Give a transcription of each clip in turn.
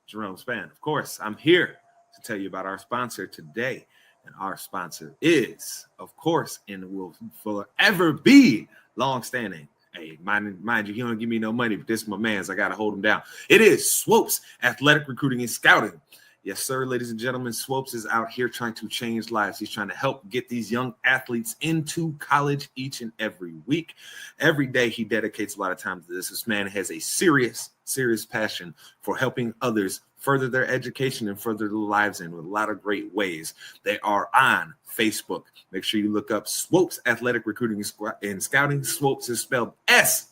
Jerome Span. Of course, I'm here to tell you about our sponsor today. And our sponsor is, of course, and will forever be longstanding. Hey, mind you, he don't give me no money, but this is my man's. I got to hold him down. It is Swopes Athletic Recruiting and Scouting. Yes, sir, ladies and gentlemen, Swopes is out here trying to change lives. He's trying to help get these young athletes into college each and every week. Every day he dedicates a lot of time to this. This man has a serious passion for helping others further their education and further their lives in with a lot of great ways. They are on Facebook. Make sure you look up Swopes Athletic Recruiting and Scouting. Swopes is spelled Swopes.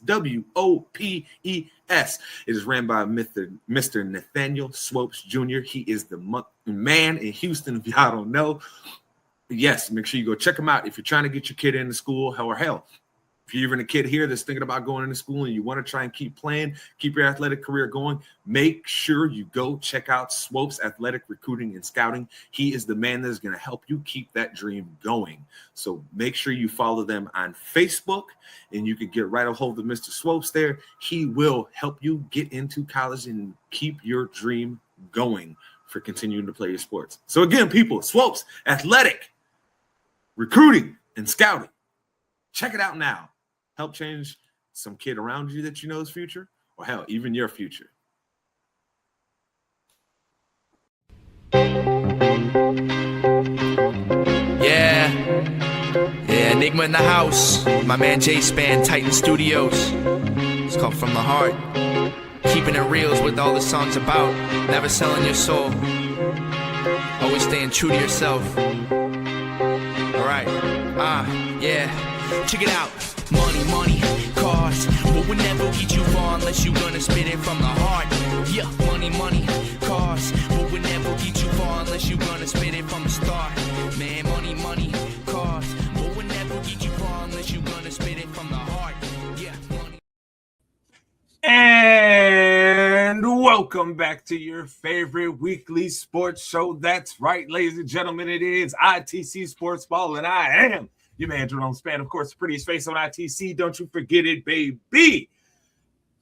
It is ran by Mr. Nathaniel Swopes Jr. He is the man in Houston, if y'all don't know. Yes, make sure you go check him out if you're trying to get your kid into school, or hell, if you're even a kid here that's thinking about going into school and you want to try and keep playing, keep your athletic career going, make sure you go check out Swopes Athletic Recruiting and Scouting. He is the man that's going to help you keep that dream going. So make sure you follow them on Facebook, and you can get right a hold of Mr. Swopes there. He will help you get into college and keep your dream going for continuing to play your sports. So again, people, Swopes Athletic Recruiting and Scouting. Check it out now. Help change some kid around you that you know's future, or hell, even your future. Yeah, Enigma in the house. My man J Span, Titan Studios. It's called From the Heart. Keeping it real is what all the song's about. Never selling your soul. Always staying true to yourself. Alright, yeah. Check it out. Money, cars. But we'll never get you far unless you're gonna spit it from the heart. Yeah, money, cars. But we'll never get you far unless you're gonna spit it from the start. Man, money, cars. But we'll never get you far unless you're gonna spit it from the heart. Yeah, money. And welcome back to your favorite weekly sports show. That's right, ladies and gentlemen, it is ITC Sportsball, and I am your man, Jerome Span. Of course, the prettiest face on ITC. Don't you forget it, baby.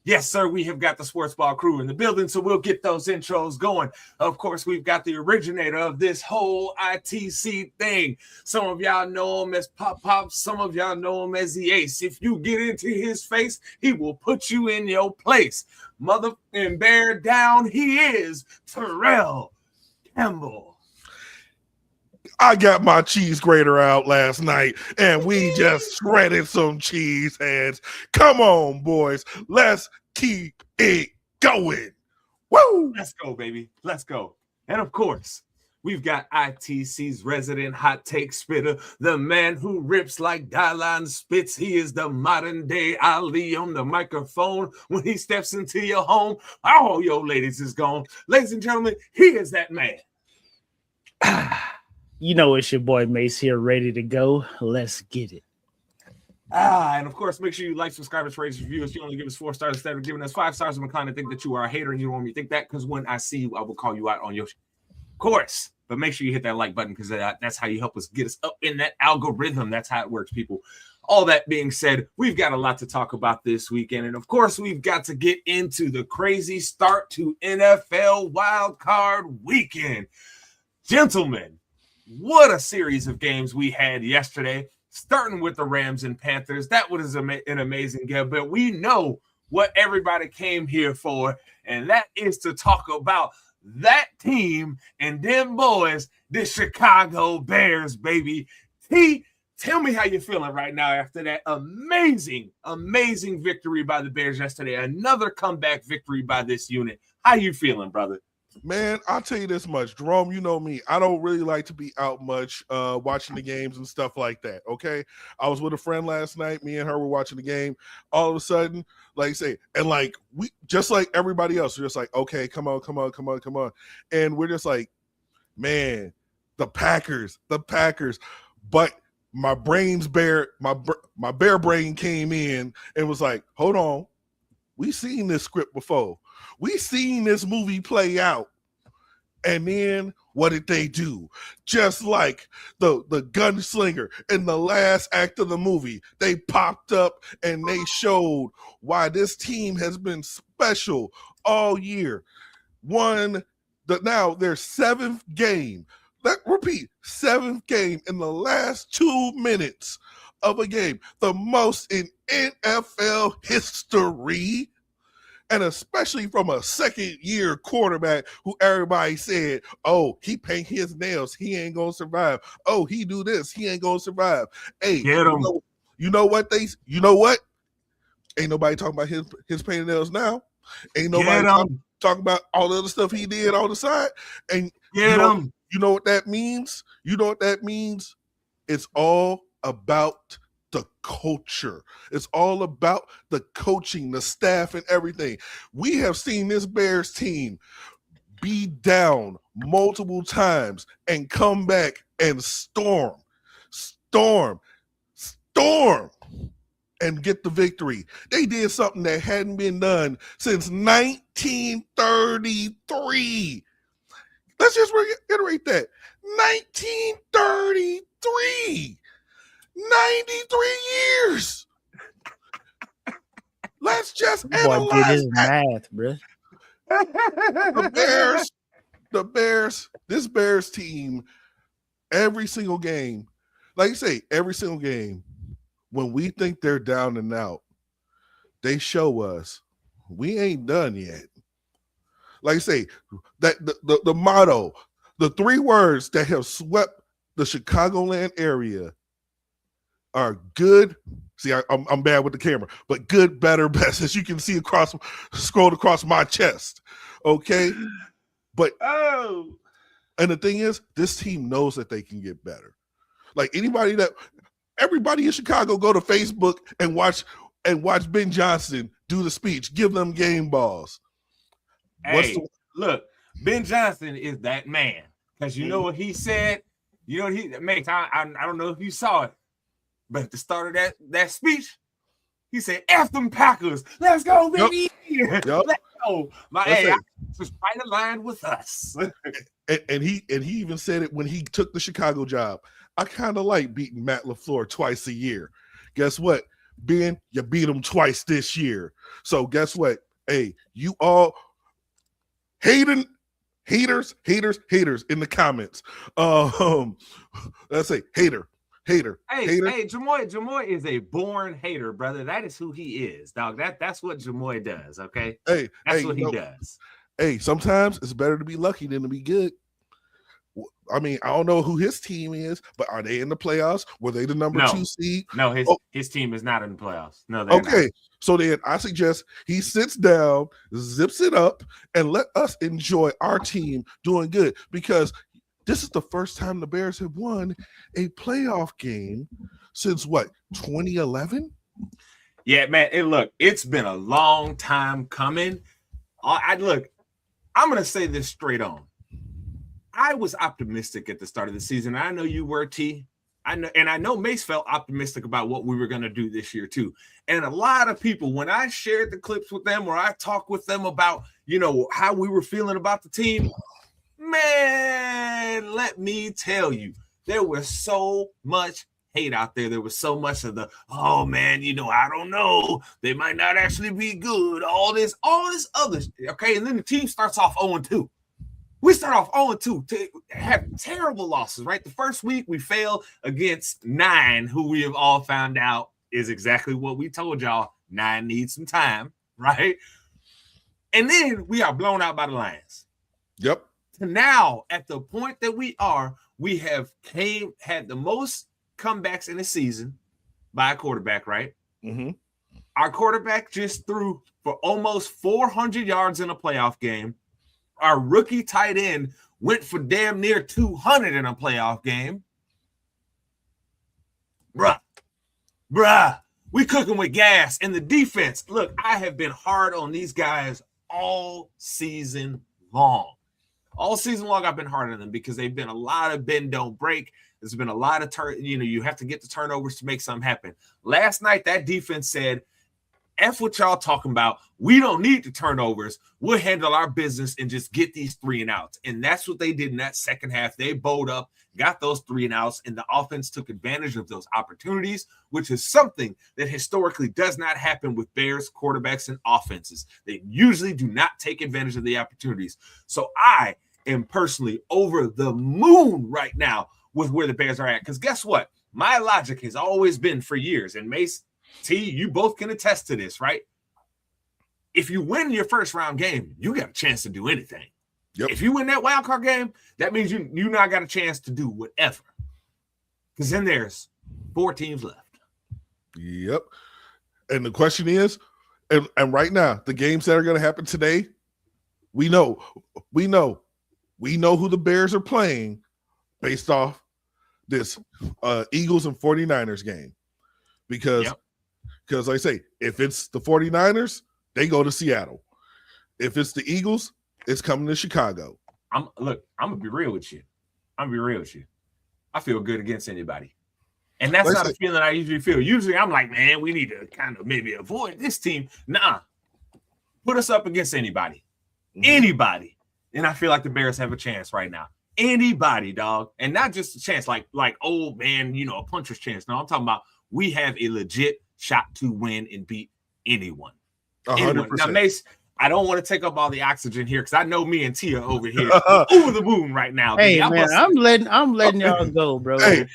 Yes, sir, we have got the sports ball crew in the building, so we'll get those intros going. Of course, we've got the originator of this whole ITC thing. Some of y'all know him as Pop, some of y'all know him as the Ace. If you get into his face, he will put you in your place. Mother and bear down, he is Terrell Campbell. I got my cheese grater out last night, and we just shredded some cheese heads. Come on, boys. Let's keep it going. Woo! Let's go, baby. Let's go. And, of course, we've got ITC's resident hot take spitter, the man who rips like Dylon spits. He is the modern-day Ali on the microphone. When he steps into your home, all your ladies is gone. Ladies and gentlemen, he is that man. You know it's your boy Mace here, ready to go. Let's get it. And of course, make sure you like, subscribe, rate, review us. You only give us 4 stars instead of giving us 5 stars. I'm inclined to think that you are a hater, and you don't want me to think that, because when I see you, I will call you out on your course. But make sure you hit that like button, because that's how you help us get us up in that algorithm. That's how it works, people. All that being said, we've got a lot to talk about this weekend. And of course, we've got to get into the crazy start to NFL Wildcard weekend. Gentlemen, what a series of games we had yesterday, starting with the Rams and Panthers. That was an amazing game, but we know what everybody came here for, and that is to talk about that team and them boys, the Chicago Bears, baby. Tell me how you're feeling right now after that amazing victory by the Bears yesterday. Another comeback victory by this unit. How you feeling, brother? Man, I'll tell you this much. Jerome, you know me. I don't really like to be out much watching the games and stuff like that, okay? I was with a friend last night. Me and her were watching the game. All of a sudden, like I say, and like we just like everybody else, we're just like, okay, come on. And we're just like, man, the Packers. But my bear brain came in and was like, hold on. We've seen this script before. We seen this movie play out. And then what did they do? Just like the gunslinger in the last act of the movie, they popped up and they showed why this team has been special all year. won now their 7th game. Repeat, 7th game in the last 2 minutes of a game. The most in NFL history. And especially from a second-year quarterback who everybody said, oh, he paint his nails, he ain't going to survive. Oh, he do this, he ain't going to survive. Hey, Get him. You know what? Ain't nobody talking about his painted nails now. Ain't nobody talking about all the other stuff he did on the side. And Get him. You know what that means? You know what that means? It's all about the culture. It's all about the coaching, the staff, and everything. We have seen this Bears team be down multiple times and come back and storm, and get the victory. They did something that hadn't been done since 1933. Let's just reiterate that. 1933. 93 years. Let's just analyze did his that. math, bro. The Bears, this Bears team, every single game, like you say, every single game, when we think they're down and out, they show us we ain't done yet. Like I say, that the motto, the 3 words that have swept the Chicagoland area are good. See, I'm bad with the camera, but good, better, best, as you can see scrolled across my chest. Okay, but and the thing is, this team knows that they can get better. Like everybody in Chicago, go to Facebook and watch Ben Johnson do the speech, give them game balls. Hey, look, Ben Johnson is that man, because you know what he said. You know what he makes. I don't know if you saw it, but at the start of that speech, he said, "F them Packers, let's go, baby, let's go." Was right aligned with us. and he even said it when he took the Chicago job. I kind of like beating Matt LaFleur twice a year. Guess what, Ben? You beat him twice this year. So guess what? Hey, you all haters in the comments. Let's say hater. Hey, Jamoy is a born hater, brother. That is who he is, dog. That's what Jamoy does. Okay. That's what he does. Hey, sometimes it's better to be lucky than to be good. I mean, I don't know who his team is, but are they in the playoffs? Were they the number 2 seed? No, his team is not in the playoffs. No, okay. Not. So then I suggest he sits down, zips it up, and let us enjoy our team doing good, because this is the first time the Bears have won a playoff game since what, 2011? Yeah, man. It's been a long time coming. I'm going to say this straight on. I was optimistic at the start of the season. I know you were, T. I know Mace felt optimistic about what we were going to do this year too. And a lot of people, when I shared the clips with them or I talked with them about, how we were feeling about the team, man, let me tell you, there was so much hate out there. There was so much of the, oh man, I don't know. They might not actually be good. All this other, okay. And then the team starts off 0-2. We start off 0-2 to have terrible losses, right? The first week we fail against 9, who we have all found out is exactly what we told y'all. 9 needs some time, right? And then we are blown out by the Lions. Yep. To now, at the point that we are, we have had the most comebacks in a season by a quarterback, right? Mm-hmm. Our quarterback just threw for almost 400 yards in a playoff game. Our rookie tight end went for damn near 200 in a playoff game. Bruh, we cooking with gas. And the defense, look, I have been hard on these guys all season long. All season long, I've been hard on them because they've been a lot of bend, don't break. There's been a lot of you have to get the turnovers to make something happen. Last night, that defense said, F what y'all talking about. We don't need the turnovers. We'll handle our business and just get these 3 and outs. And that's what they did in that second half. They bowled up, got those 3 and outs, and the offense took advantage of those opportunities, which is something that historically does not happen with Bears quarterbacks and offenses. They usually do not take advantage of the opportunities. So I am personally over the moon right now with where the Bears are at. Because guess what? My logic has always been for years, and Mace, T, you both can attest to this, right? If you win your first round game, you got a chance to do anything. Yep. If you win that wild card game, that means you now got a chance to do whatever. Because then there's 4 teams left. Yep. And the question is, and right now, the games that are going to happen today, we know who the Bears are playing based off this Eagles and 49ers game. Because like I say, if it's the 49ers, they go to Seattle. If it's the Eagles, it's coming to Chicago. I'm gonna be real with you. I feel good against anybody. And that's not a feeling I usually feel. Usually I'm like, man, we need to kind of maybe avoid this team. Nah. Put us up against anybody. Mm-hmm. Anybody. And I feel like the Bears have a chance right now. Anybody, dog. And not just a chance like, oh man, a puncher's chance. No, I'm talking about we have a legit shot to win and beat anyone. 100%. Now, Mace, I don't want to take up all the oxygen here because I know me and Tia over here over the moon right now. Hey, man, I'm letting y'all go, bro. Hey,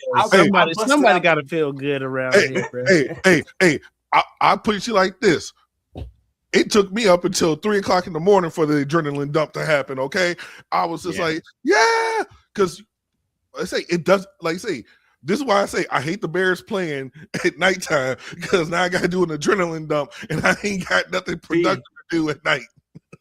somebody got to feel good around here, bro. Hey, I put it like this. It took me up until 3:00 in the morning for the adrenaline dump to happen. Okay, I was just like, yeah, because I say it does. Like I say, this is why I say I hate the Bears playing at nighttime because now I got to do an adrenaline dump and I ain't got nothing productive to do at night.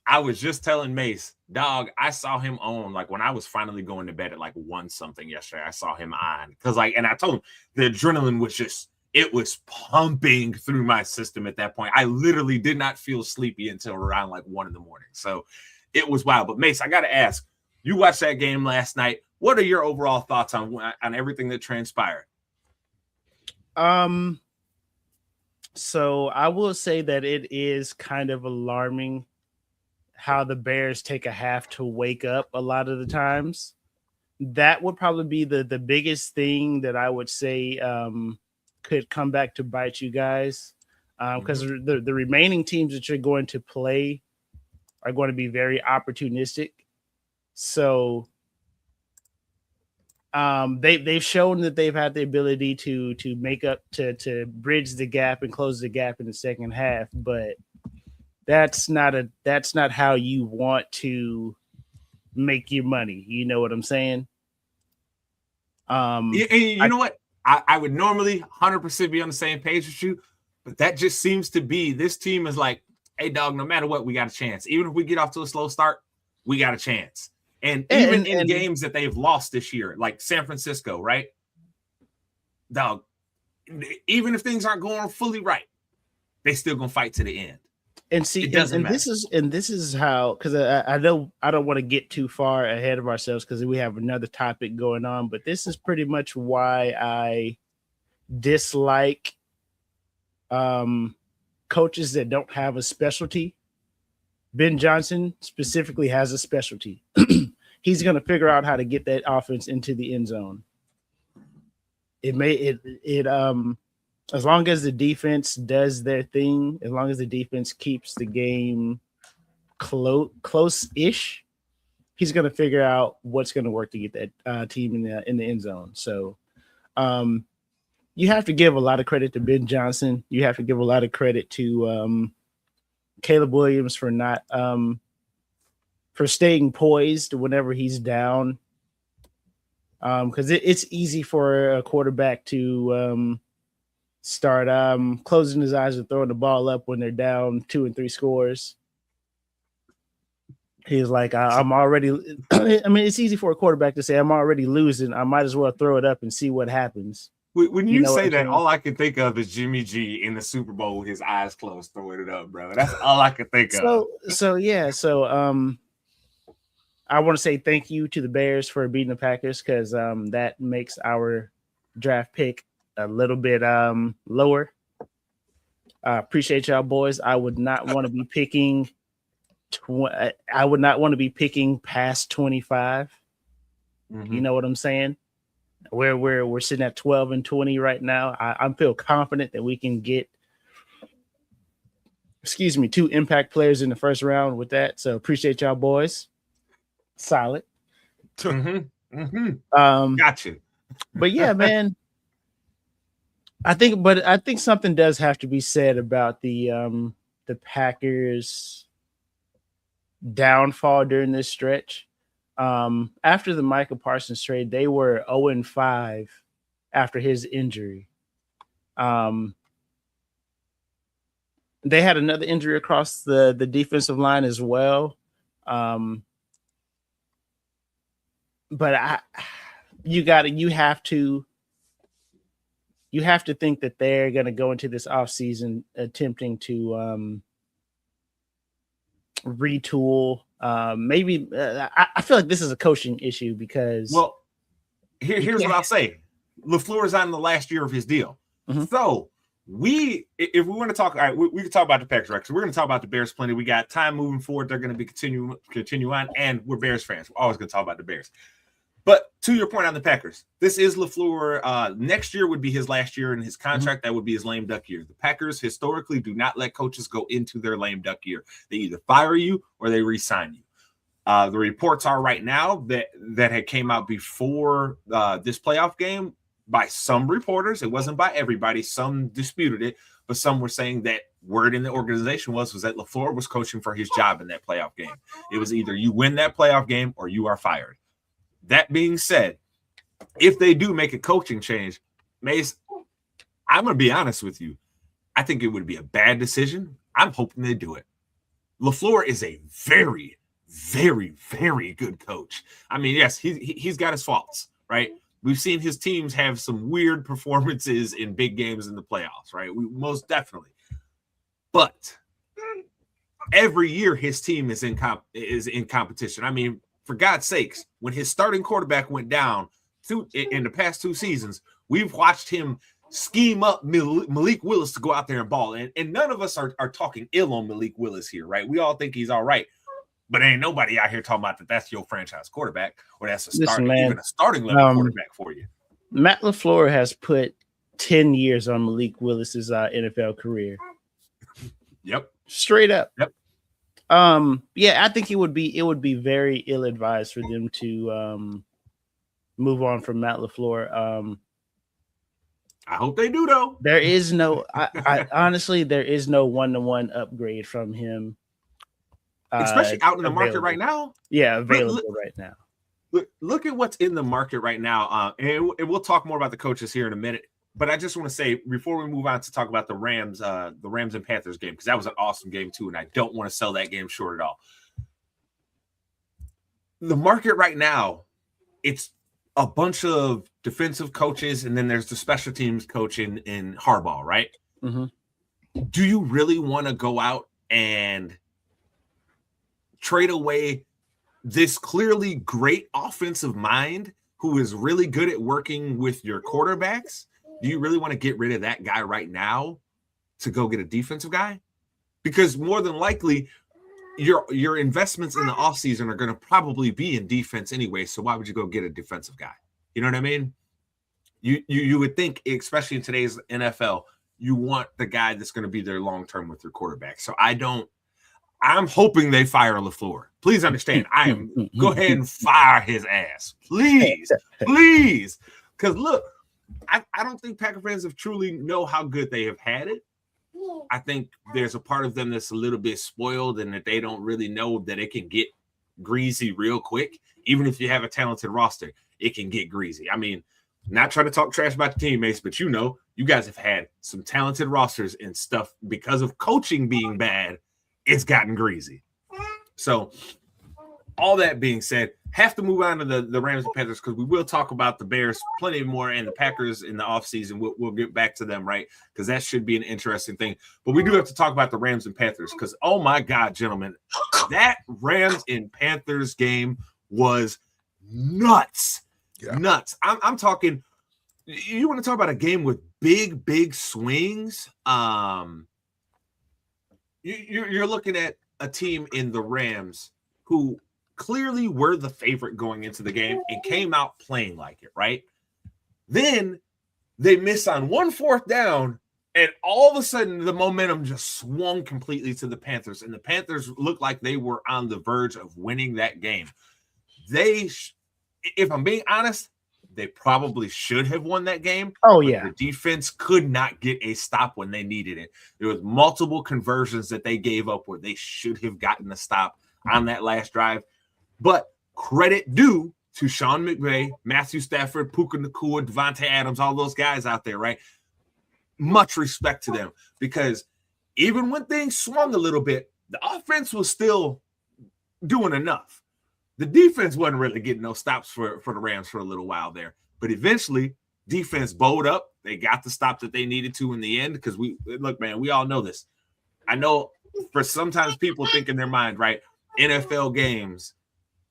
I was just telling Mace, dog, I saw him on when I was finally going to bed at 1 something yesterday. I saw him on because and I told him the adrenaline was just. It was pumping through my system at that point. I literally did not feel sleepy until around 1 in the morning. So it was wild. But Mace, I got to ask, you watched that game last night. What are your overall thoughts on everything that transpired? So I will say that it is kind of alarming how the Bears take a half to wake up a lot of the times. That would probably be the biggest thing that I would say could come back to bite you guys, because the remaining teams that you're going to play are going to be very opportunistic. So they've shown that they've had the ability to make up to bridge the gap and close the gap in the second half, but that's not how you want to make your money. You know what I'm saying? You know what? I would normally 100% be on the same page with you, but that just seems to be this team is like, hey, dog, no matter what, we got a chance. Even if we get off to a slow start, we got a chance. And even in games that they've lost this year, like San Francisco, right? Dog, even if things aren't going fully right, they still gonna fight to the end. And see, this is how, because I don't want to get too far ahead of ourselves because we have another topic going on, but this is pretty much why I dislike coaches that don't have a specialty. Ben Johnson specifically has a specialty. He's going to figure out how to get that offense into the end zone. As long as the defense does their thing, as long as the defense keeps the game close-ish, he's going to figure out what's going to work to get that team in the end zone. So you have to give a lot of credit to Ben Johnson. You have to give a lot of credit to Caleb Williams for not for staying poised whenever he's down, because it's easy for a quarterback to start closing his eyes and throwing the ball up when they're down 2 and 3 scores. He's like, I'm already – I mean, it's easy for a quarterback to say, I'm already losing. I might as well throw it up and see what happens. When you say that, all I can think of is Jimmy G in the Super Bowl with his eyes closed throwing it up, bro. That's all I can think of. So I want to say thank you to the Bears for beating the Packers because that makes our draft pick a little bit lower. Appreciate y'all, boys. I would not want to be picking. I would not want to be picking past 25. Mm-hmm. You know what I'm saying? We're sitting at 12-20 right now. I feel confident that we can get, 2 impact players in the first round with that. So appreciate y'all, boys. Solid. Mm-hmm. Mm-hmm. Gotcha. But yeah, man. I think something does have to be said about the Packers' downfall during this stretch. After the Michael Parsons trade, they were 0-5 after his injury. They had another injury across the defensive line as well. But you have to think that they're going to go into this offseason attempting to retool. Maybe I feel like this is a coaching issue because here's what I'll say. LaFleur is on the last year of his deal. Mm-hmm. So if we want to talk, all right, we can talk about the Packers, right? Because we're going to talk about the Bears plenty. We got time moving forward. They're going to be continue on, and we're Bears fans. We're always going to talk about the Bears. But to your point on the Packers, this is LaFleur. Next year would be his last year in his contract. That would be his lame duck year. The Packers historically do not let coaches go into their lame duck year. They either fire you or they re-sign you. The reports are right now that had came out before this playoff game by some reporters. It wasn't by everybody. Some disputed it, but some were saying that word in the organization was that LaFleur was coaching for his job in that playoff game. It was either you win that playoff game or you are fired. That being said, if they do make a coaching change, Mace, I'm going to be honest with you. I think it would be a bad decision. I'm hoping they do it. LaFleur is a very, very, very good coach. I mean, yes, he's got his faults, right? We've seen his teams have some weird performances in big games in the playoffs, right? We most definitely. But every year his team is in competition. I mean, for God's sakes, when his starting quarterback went down in the past 2 seasons, we've watched him scheme up Malik Willis to go out there and ball. And none of us are talking ill on Malik Willis here, right? We all think he's all right. But ain't nobody out here talking about that's your franchise quarterback or that's even a starting level quarterback for you. Matt LaFleur has put 10 years on Malik Willis's NFL career. Yep. Straight up. Yep. Yeah, I think it would be very ill-advised for them to move on from Matt LaFleur. I hope they do though. There is no I honestly there is no one-to-one upgrade from him. Especially out in the market right now. Yeah, available right now. Look at what's in the market right now. And we'll talk more about the coaches here in a minute. But I just want to say, before we move on to talk about the Rams and Panthers game, because that was an awesome game too, and I don't want to sell that game short at all. The market right now, it's a bunch of defensive coaches, and then there's the special teams coach in Harbaugh, right? Mm-hmm. Do you really want to go out and trade away this clearly great offensive mind who is really good at working with your quarterbacks? Do you really want to get rid of that guy right now to go get a defensive guy? Because more than likely, your investments in the offseason are going to probably be in defense anyway, so why would you go get a defensive guy? You know what I mean? You would think, especially in today's NFL, you want the guy that's going to be there long-term with your quarterback. So I'm hoping they fire LaFleur. Please understand, go ahead and fire his ass. Please. Because look, I don't think Packer fans have truly know how good they have had it. I think there's a part of them that's a little bit spoiled and that they don't really know that it can get greasy real quick. Even if you have a talented roster, it can get greasy. I mean, not trying to talk trash about the teammates, but you guys have had some talented rosters and stuff because of coaching being bad. It's gotten greasy. So all that being said, have to move on to the Rams and Panthers because we will talk about the Bears plenty more and the Packers in the offseason. We'll get back to them, right? Because that should be an interesting thing. But we do have to talk about the Rams and Panthers because, oh, my God, gentlemen, that Rams and Panthers game was nuts. Yeah. Nuts. I'm talking – you want to talk about a game with big swings? you're looking at a team in the Rams who clearly were the favorite going into the game and came out playing like it, right? Then they miss on 1 4th down, and all of a sudden the momentum just swung completely to the Panthers, and the Panthers looked like they were on the verge of winning that game. If I'm being honest, they probably should have won that game. Oh, yeah. The defense could not get a stop when they needed it. There was multiple conversions that they gave up where they should have gotten a stop on that last drive. But credit due to Sean McVay, Matthew Stafford, Puka Nacua, Devontae Adams, all those guys out there, right? Much respect to them, because even when things swung a little bit, the offense was still doing enough. The defense wasn't really getting no stops for the Rams for a little while there. But eventually, defense bowed up. They got the stop that they needed to in the end, because we all know this. I know for sometimes people think in their mind, right, NFL games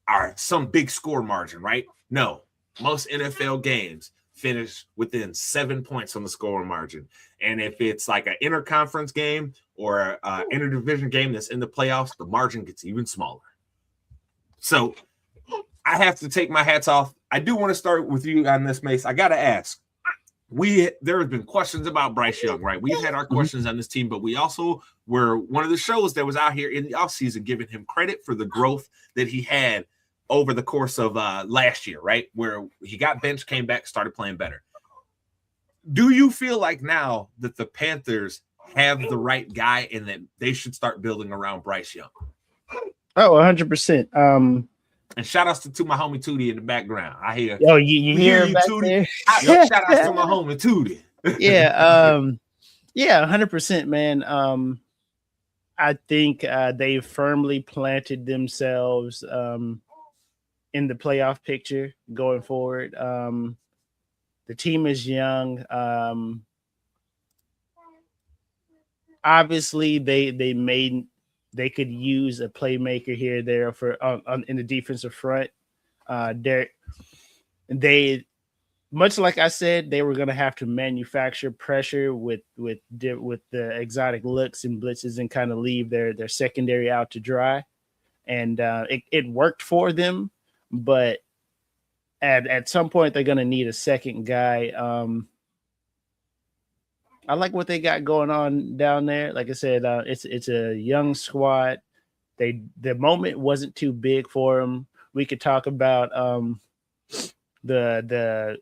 are some big score margin, right? No, most NFL games finish within 7 points on the score margin. And if it's like an interconference game or an interdivision game that's in the playoffs, the margin gets even smaller. So I have to take my hats off. I do want to start with you on this, Mace. I got to ask. There have been questions about Bryce Young, right? We've had our questions on this team, but we also were one of the shows that was out here in the offseason giving him credit for the growth that he had over the course of last year, right? Where he got benched, came back, started playing better. Do you feel like now that the Panthers have the right guy and that they should start building around Bryce Young? Oh, 100%. And shout outs to my homie Tootie in the background. I hear. Oh, you hear back Tootie? there? Shout outs to my homie Tootie. Yeah, 100%, man. I think they firmly planted themselves in the playoff picture going forward. The team is young. Obviously, they could use a playmaker here or there for in the defensive front. They much like I said, they were going to have to manufacture pressure with the exotic looks and blitzes and kind of leave their secondary out to dry. And it worked for them, but at some point they're going to need a second guy. I like what they got going on down there. Like I said, it's a young squad. The moment wasn't too big for them. We could talk about the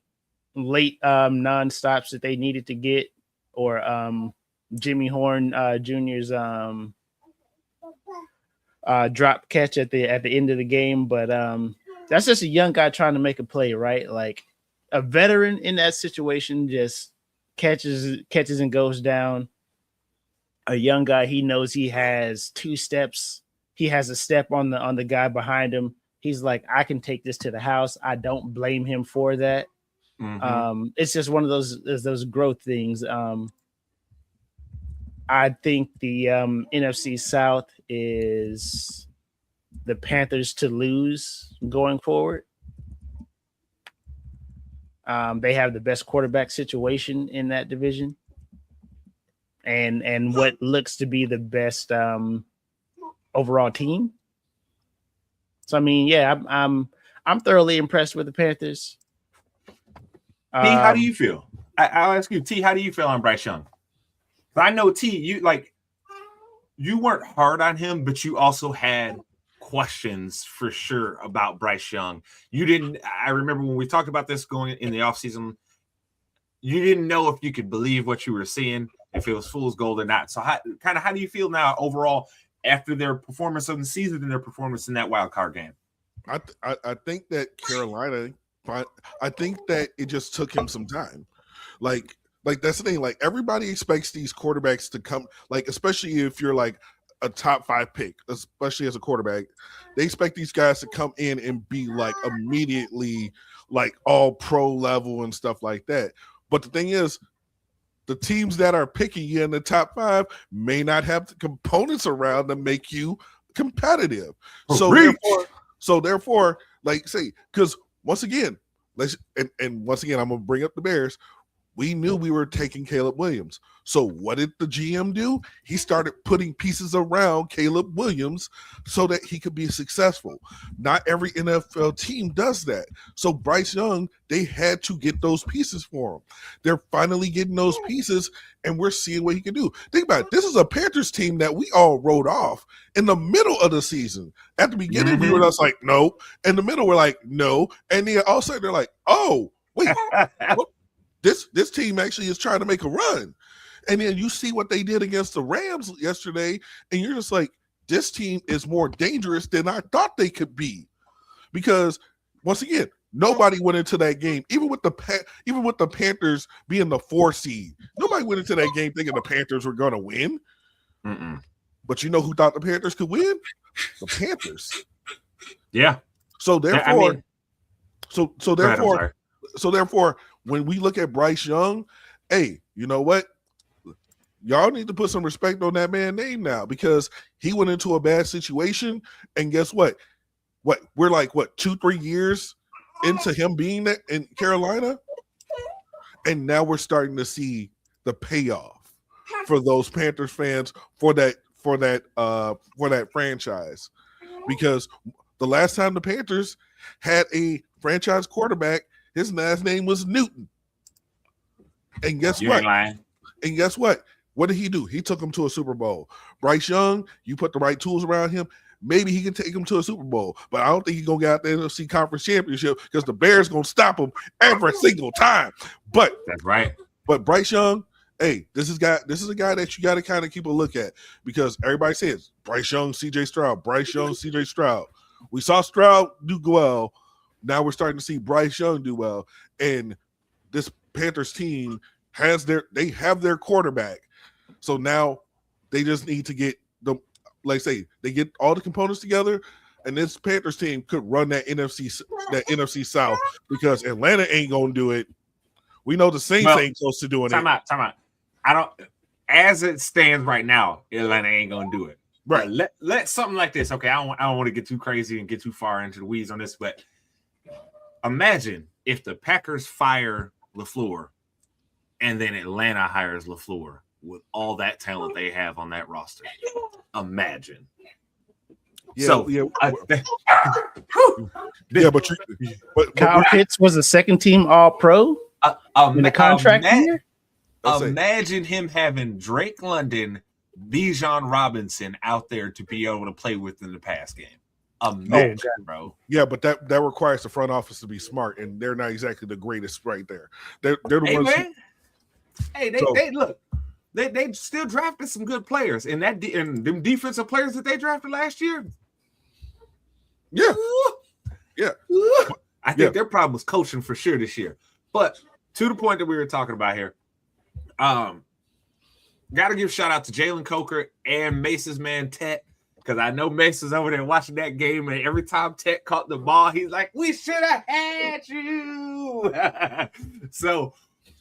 late non-stops that they needed to get, or Jimmy Horn Jr.'s drop catch at the end of the game. But that's just a young guy trying to make a play, right? Like a veteran in that situation just catches and goes down. A young guy, he knows he has 2 steps. He has a step on the guy behind him. He's like, I can take this to the house. I don't blame him for that. Mm-hmm. It's just one of those growth things. I think the NFC South is the Panthers to lose going forward. They have the best quarterback situation in that division, and what looks to be the best overall team. So I mean, yeah, I'm thoroughly impressed with the Panthers. T, how do you feel? I'll ask you, T, how do you feel on Bryce Young? I know T, you weren't hard on him, but you also had questions for sure about Bryce Young. I remember when we talked about this going in the offseason, you didn't know if you could believe what you were seeing, if it was fool's gold or not. So how do you feel now overall after their performance of the season and their performance in that wild card game? I think that Carolina, I think that it just took him some time. Like that's the thing. Like everybody expects these quarterbacks to come, like especially if you're like a top 5 pick, especially as a quarterback, they expect these guys to come in and be like immediately like all pro level and stuff like that. But the thing is, the teams that are picking you in the top 5 may not have the components around to make you competitive. So therefore, like say, because once again, once again, I'm gonna bring up the Bears. we knew we were taking Caleb Williams. So what did the GM do? He started putting pieces around Caleb Williams so that he could be successful. Not every NFL team does that. So Bryce Young, they had to get those pieces for him. They're finally getting those pieces, and we're seeing what he can do. Think about it. This is a Panthers team that we all wrote off in the middle of the season. At the beginning, we were just like, no. In the middle, we're like, no. And then all of a sudden, they're like, oh, wait, what? This team actually is trying to make a run. And then you see what they did against the Rams yesterday, and you're just like, this team is more dangerous than I thought they could be. Because once again, nobody went into that game, even with the Panthers being the 4 seed. Nobody went into that game thinking the Panthers were going to win. Mm-mm. But you know who thought the Panthers could win? The Panthers. Yeah. So therefore, I mean, so therefore, when we look at Bryce Young, hey, you know what? Y'all need to put some respect on that man's name now, because he went into a bad situation, and guess what? We're like 2-3 years into him being that in Carolina, and now we're starting to see the payoff for those Panthers fans for that franchise, because the last time the Panthers had a franchise quarterback, his last name was Newton, and guess what? And guess what? What did he do? He took him to a Super Bowl. Bryce Young, you put the right tools around him, maybe he can take him to a Super Bowl. But I don't think he's going to get out the NFC Conference Championship, because the Bears going to stop him every single time. But that's right. But Bryce Young, hey, this is a guy that you got to kind of keep a look at, because everybody says Bryce Young, CJ Stroud, Bryce Young, CJ Stroud. We saw Stroud do well. Now we're starting to see Bryce Young do well. And this Panthers team have their quarterback. So now they just need to get they get all the components together, and this Panthers team could run that NFC South, because Atlanta ain't gonna do it. We know the Saints ain't close to doing it. Time out. As it stands right now, Atlanta ain't gonna do it. Right. Let something like this. Okay, I don't want to get too crazy and get too far into the weeds on this, but imagine if the Packers fire LaFleur and then Atlanta hires LaFleur with all that talent they have on that roster. Imagine. Yeah, but Kyle Pitts was a second team All-Pro in the contract year. Imagine him having Drake London, Bijan Robinson out there to be able to play with in the pass game. Imagine, bro. Yeah, but that requires the front office to be smart, and they're not exactly the greatest right there. They're the ones. They look. They still drafted some good players, and them defensive players that they drafted last year. Yeah. I think their problem was coaching for sure this year. But to the point that we were talking about here, got to give shout out to Jalen Coker and Mace's man Tet, because I know Mace was over there watching that game, and every time Tet caught the ball, he's like, "We should have had you." So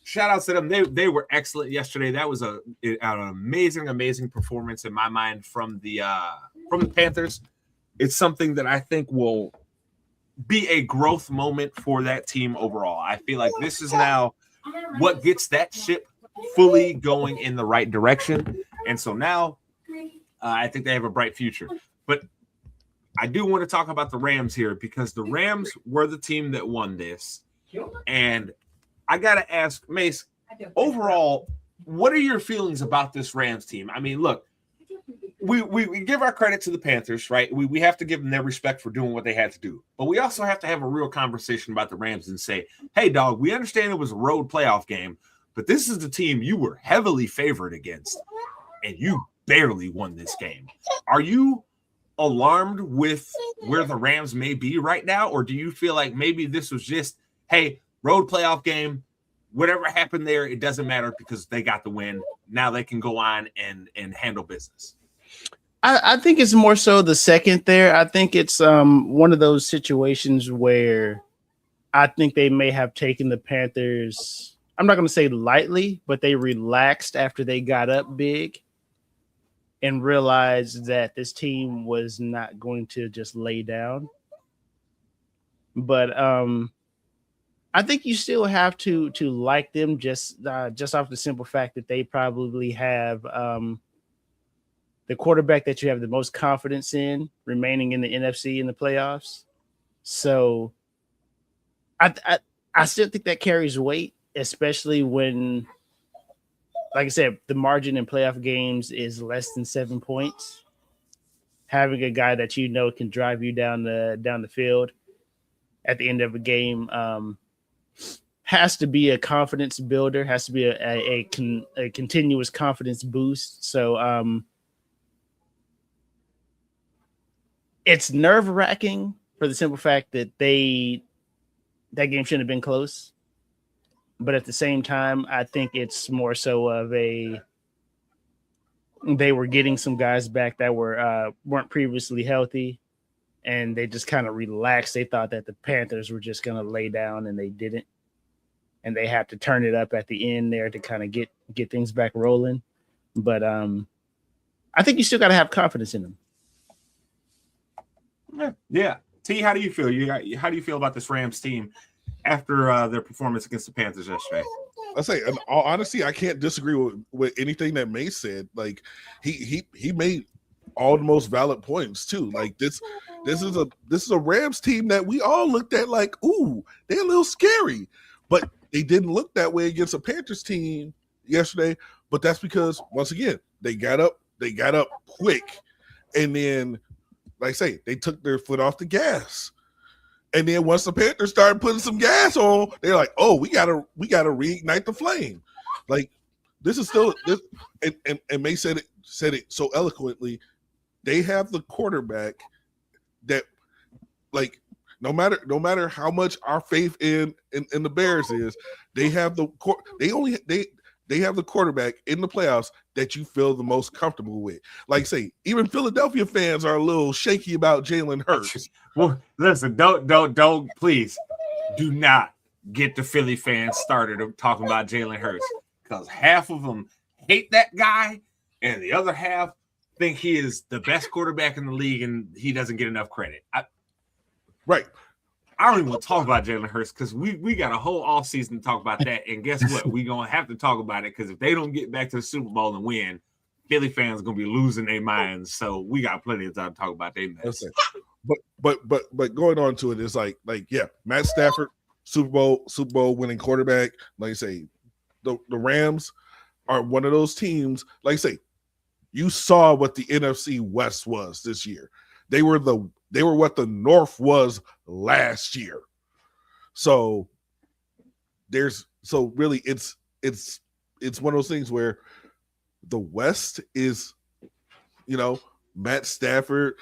shout out to them. They were excellent yesterday. That was an amazing performance in my mind from the Panthers. It's something that I think will be a growth moment for that team overall. I feel like this is now what gets that ship fully going in the right direction. And so now I think they have a bright future. But I do want to talk about the Rams here, because the Rams were the team that won this. And I got to ask, Mace, overall, what are your feelings about this Rams team? I mean, look, we give our credit to the Panthers, right? We have to give them their respect for doing what they had to do. But we also have to have a real conversation about the Rams and say, hey, dog, we understand it was a road playoff game, but this is the team you were heavily favored against, and you barely won this game. Are you alarmed with where the Rams may be right now, or do you feel like maybe this was just, hey, road playoff game, whatever happened there, it doesn't matter because they got the win. Now they can go on and handle business? I think it's more so the second there. I think it's one of those situations where I think they may have taken the Panthers, I'm not going to say lightly, but they relaxed after they got up big and realized that this team was not going to just lay down. But I think you still have to like them just off the simple fact that they probably have the quarterback that you have the most confidence in remaining in the NFC in the playoffs. So I still think that carries weight, especially when, like I said, the margin in playoff games is less than 7 points. Having a guy that you know can drive you down the field at the end of a game has to be a confidence builder, has to be a continuous confidence boost. So it's nerve-wracking for the simple fact that that game shouldn't have been close. But at the same time, I think it's more so of they were getting some guys back that weren't previously healthy, and they just kind of relaxed. They thought that the Panthers were just going to lay down, and they didn't. And they had to turn it up at the end there to kind of get things back rolling. But I think you still got to have confidence in them. Yeah. T, how do you feel? How do you feel about this Rams team after their performance against the Panthers yesterday? I say, in all honesty, I can't disagree with anything that May said. Like he made all the most valid points too. Like this is a Rams team that we all looked at like, ooh, they're a little scary, but they didn't look that way against a Panthers team yesterday. But that's because once again they got up quick, and then, like I say, they took their foot off the gas. And then once the Panthers started putting some gas on, they're like, "Oh, we gotta reignite the flame." Like this is still this, and May said it so eloquently. They have the quarterback that, like, no matter how much our faith in the Bears is, they have the quarterback in the playoffs that you feel the most comfortable with. Like, say, even Philadelphia fans are a little shaky about Jalen Hurts. Well, listen, don't please do not get the Philly fans started talking about Jalen Hurts, because half of them hate that guy and the other half think he is the best quarterback in the league and he doesn't get enough credit. Right. I don't even want to talk about Jalen Hurts because we got a whole offseason to talk about that. And guess what? We're going to have to talk about it because if they don't get back to the Super Bowl and win, Philly fans are going to be losing their minds. So we got plenty of time to talk about their mess. But going on to it is like yeah, Matt Stafford, Super Bowl winning quarterback. Like I say, the Rams are one of those teams. Like I say, you saw what the NFC West was this year. They were what the North was last year. So really it's one of those things where the West is, Matt Stafford.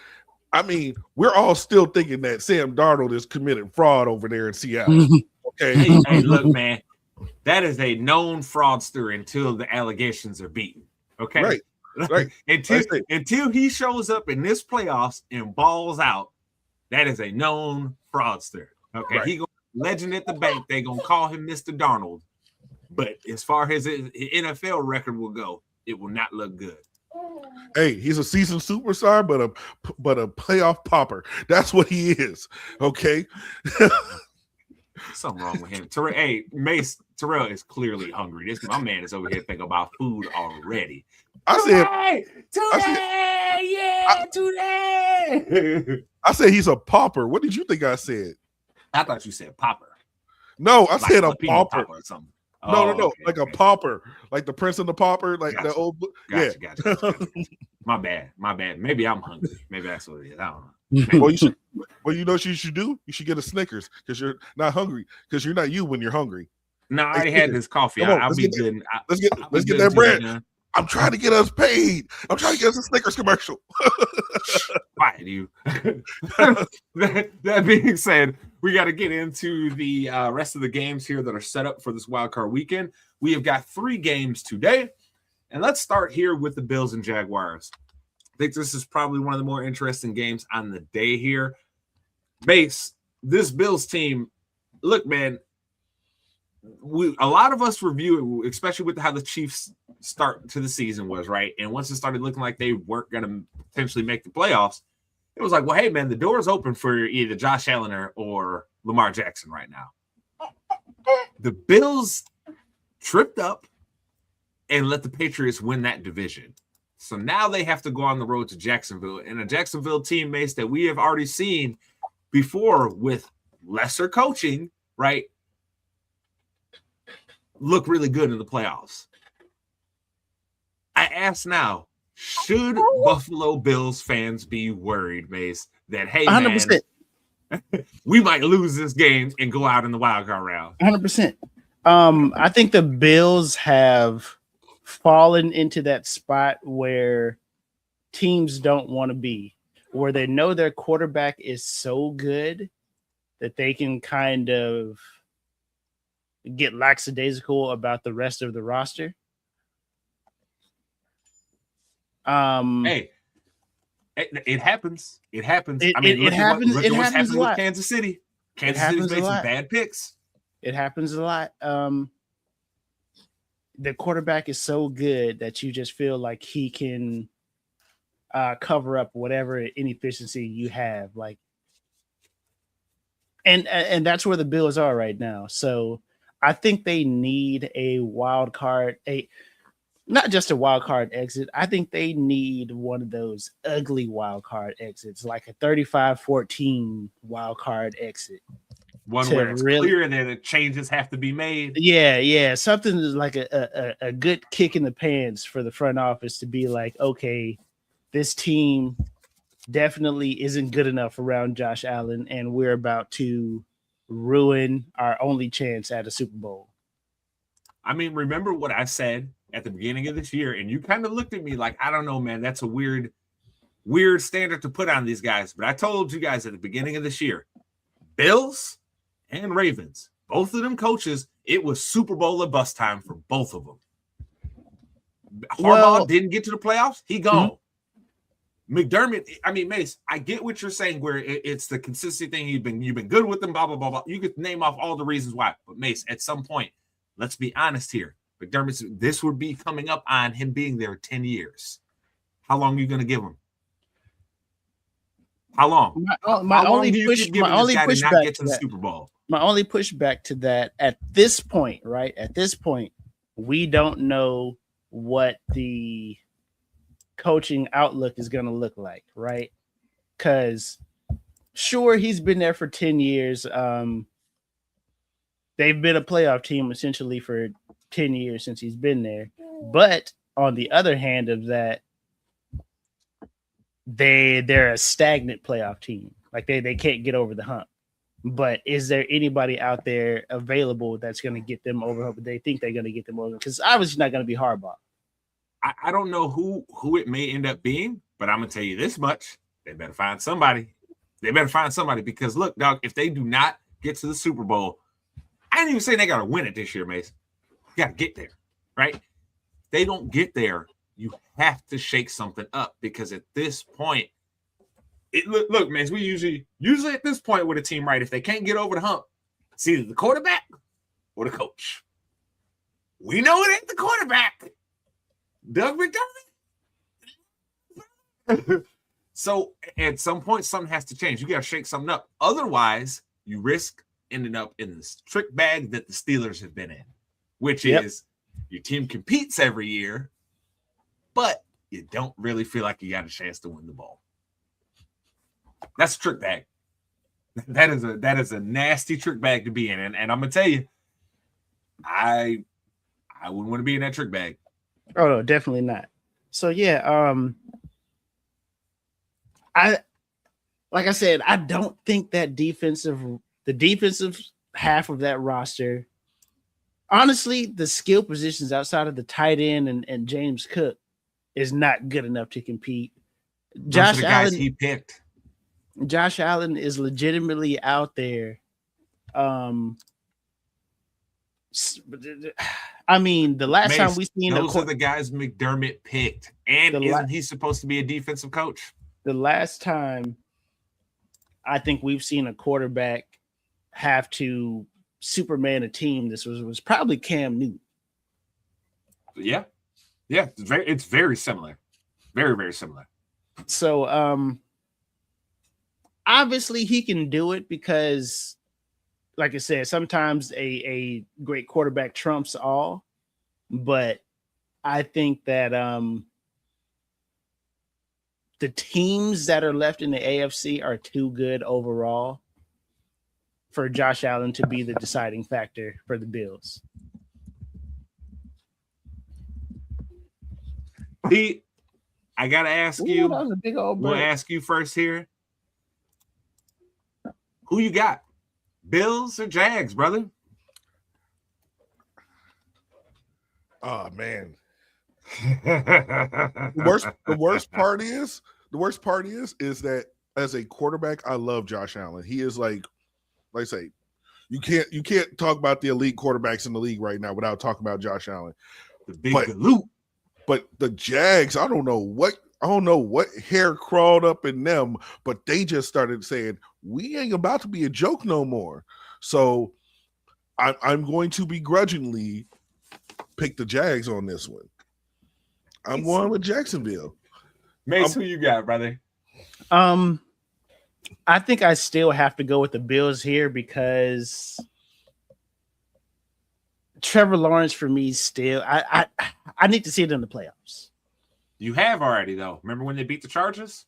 I mean, we're all still thinking that Sam Darnold is committing fraud over there in Seattle. Okay. Hey, look, man, that is a known fraudster until the allegations are beaten. Okay. Right. until he shows up in this playoffs and balls out, that is a known fraudster. Okay. Right. He going legend at the bank. They gonna call him Mr. Darnold. But as far as his NFL record will go, it will not look good. Hey, he's a seasoned superstar, but a playoff pauper. That's what he is. Okay. Something wrong with him. Terrell is clearly hungry. My man is over here thinking about food already. Today. I said he's a pauper. What did you think I said? I thought you said popper. No, I said a pauper. Or something. No, okay, like a pauper, like the Prince and the Pauper, like the old. Gotcha. My bad. Maybe I'm hungry. Maybe that's what it is. I don't know. Well, you should. Well, you know what you should do? You should get a Snickers because you're not hungry. Because you're not you when you're hungry. No, I already had this coffee. I'll be good. Let's get that bread. I'm trying to get us paid. I'm trying to get us a Snickers commercial. Quiet, you. That being said, we got to get into the rest of the games here that are set up for this wildcard weekend. We have got 3 games today, and let's start here with the Bills and Jaguars. I think this is probably one of the more interesting games on the day here. Base, this Bills team, look, man, a lot of us review it, especially with how the Chiefs start to the season was, right? And once it started looking like they weren't going to potentially make the playoffs, it was like, well, hey, man, the door's open for either Josh Allen or Lamar Jackson right now. The Bills tripped up and let the Patriots win that division. So now they have to go on the road to Jacksonville, and a Jacksonville team, Mace, that we have already seen before with lesser coaching, right, look really good in the playoffs. I ask now, should Buffalo Bills fans be worried, Mace, that, hey, 100%. Man, we might lose this game and go out in the wild card round? 100%. I think the Bills have fallen into that spot where teams don't want to be, where they know their quarterback is so good that they can kind of get lackadaisical about the rest of the roster. Hey, it happens. It happens. It happens. It happens a lot. With Kansas City. Kansas City's made some bad picks. It happens a lot. The quarterback is so good that you just feel like he can cover up whatever inefficiency you have. Like, and that's where the Bills are right now. So I think they need a wild card, not just a wild card exit. I think they need one of those ugly wild card exits, like a 35-14 wild card exit. One where it's clear that the changes have to be made. Yeah. Something like a good kick in the pants for the front office to be like, okay, this team definitely isn't good enough around Josh Allen, and we're about to ruin our only chance at a Super Bowl. I mean, remember what I said at the beginning of this year, and you kind of looked at me like, I don't know, man, that's a weird standard to put on these guys. But I told you guys at the beginning of this year, Bills and Ravens, both of them coaches, it was Super Bowl or bust time for both of them. Harbaugh didn't get to the playoffs. He gone. Mm-hmm. McDermott, I mean, Mace, I get what you're saying where it's the consistency thing. You've been good with them, blah, blah, blah, blah. You could name off all the reasons why. But, Mace, at some point, let's be honest here. McDermott, this would be coming up on him being there 10 years. How long are you going to give him? How long? My only pushback get to the Super Bowl. My only pushback to that at this point, right? At this point, we don't know what the coaching outlook is going to look like, right? Because sure, he's been there for 10 years. They've been a playoff team essentially for 10 years since he's been there. But on the other hand of that, they're a stagnant playoff team. Like they can't get over the hump. But is there anybody out there available that's going to get them over? They think they're going to get them over, because obviously not going to be Harbaugh. I don't know who it may end up being, but I'm going to tell you this much. They better find somebody. Because, look, dog, if they do not get to the Super Bowl, I ain't even saying they got to win it this year, Mace. You got to get there, right? If they don't get there, you have to shake something up, because at this point, look, man, we usually at this point with a team, right, if they can't get over the hump, it's either the quarterback or the coach. We know it ain't the quarterback. Doug McDermott. So at some point, something has to change. You got to shake something up. Otherwise, you risk ending up in this trick bag that the Steelers have been in, which is your team competes every year, but you don't really feel like you got a chance to win the ball. That's a trick bag. That is a nasty trick bag to be in. And I'm gonna tell you, I wouldn't want to be in that trick bag. Oh no, definitely not. So yeah, like I said, I don't think that the defensive half of that roster, honestly, the skill positions outside of the tight end and James Cook is not good enough to compete. Josh Allen, he picked. Josh Allen is legitimately out there. I mean, the last time we seen those are the guys McDermott picked, and isn't he supposed to be a defensive coach? The last time I think we've seen a quarterback have to Superman a team, this was probably Cam Newton. Yeah, it's very similar, very, very similar. So, obviously he can do it because like I said, sometimes a great quarterback trumps all, but I think that the teams that are left in the AFC are too good overall for Josh Allen to be the deciding factor for the Bills. Pete, I gotta ask you. That was a big old I'm gonna ask you first here. Who you got? Bills or Jags, brother? Oh man. The worst part is that as a quarterback, I love Josh Allen. He is like I say, you can't talk about the elite quarterbacks in the league right now without talking about Josh Allen. The big galoot. But the Jags, I don't know what hair crawled up in them, but they just started saying, we ain't about to be a joke no more. So I'm going to begrudgingly pick the Jags on this one. I'm going with Jacksonville. Mace, who you got, brother? I think I still have to go with the Bills here because Trevor Lawrence for me still I need to see it in the playoffs. You have already though. Remember when they beat the Chargers?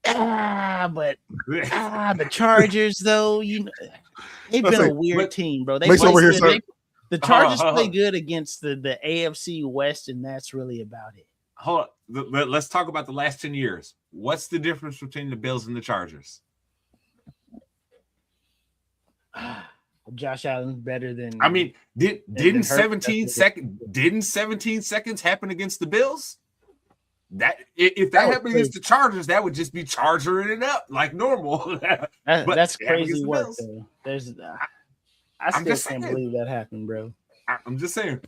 But the Chargers though, you know, they've been a weird team, bro. The Chargers play good against the AFC West, and that's really about it. Hold on. Let's talk about the last 10 years. What's the difference between the Bills and the Chargers? Josh Allen better than. I mean, didn't 17 seconds happen against the Bills? That if that happened against the Chargers, that would just be chargering it up like normal. That's crazy work, though. I still can't believe that happened, bro. I'm just saying.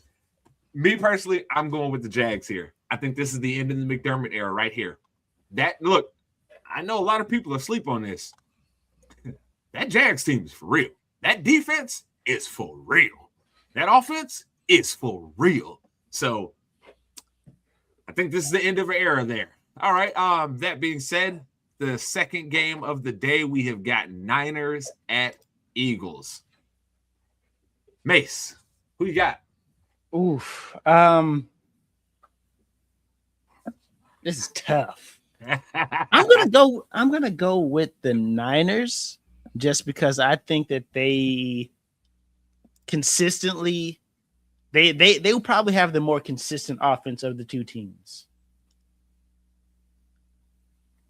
Me personally, I'm going with the Jags here. I think this is the end of the McDermott era right here. Look, I know a lot of people are asleep on this. That Jags team is for real. That defense is for real. That offense is for real. So I think this is the end of an era there. All right. That being said, the second game of the day, we have got Niners at Eagles. Mace, who you got? Oof. This is tough. I'm gonna go with the Niners just because I think that they consistently they will probably have the more consistent offense of the two teams.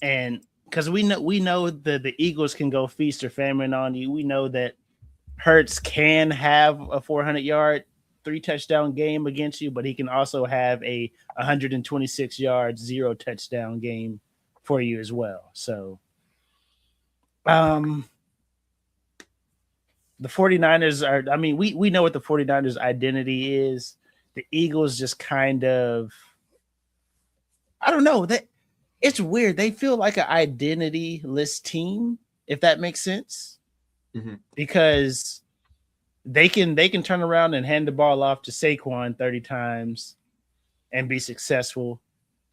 And because we know that the Eagles can go feast or famine on you. We know that Hurts can have a 400-yard, 3-touchdown game against you, but he can also have a 126-yard, 0-touchdown game for you as well. So, the 49ers are, I mean, we know what the 49ers identity is. The Eagles just kind of, I don't know, that it's weird. They feel like an identity-less team, if that makes sense. Mm-hmm. Because they can turn around and hand the ball off to Saquon 30 times and be successful.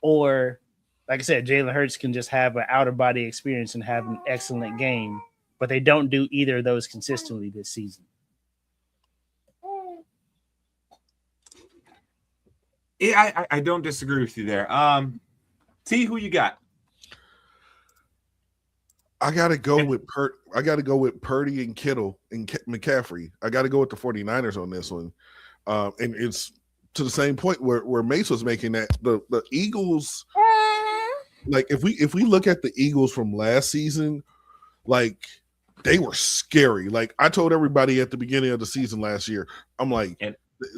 Or, like I said, Jalen Hurts can just have an out-of-body experience and have an excellent game. But they don't do either of those consistently this season. Yeah, I don't disagree with you there. T, who you got? I gotta go with Purdy and Kittle and McCaffrey. I gotta go with the 49ers on this one. And it's to the same point where Mace was making that the Eagles, like if we look at the Eagles from last season, like they were scary. Like I told everybody at the beginning of the season last year, I'm like,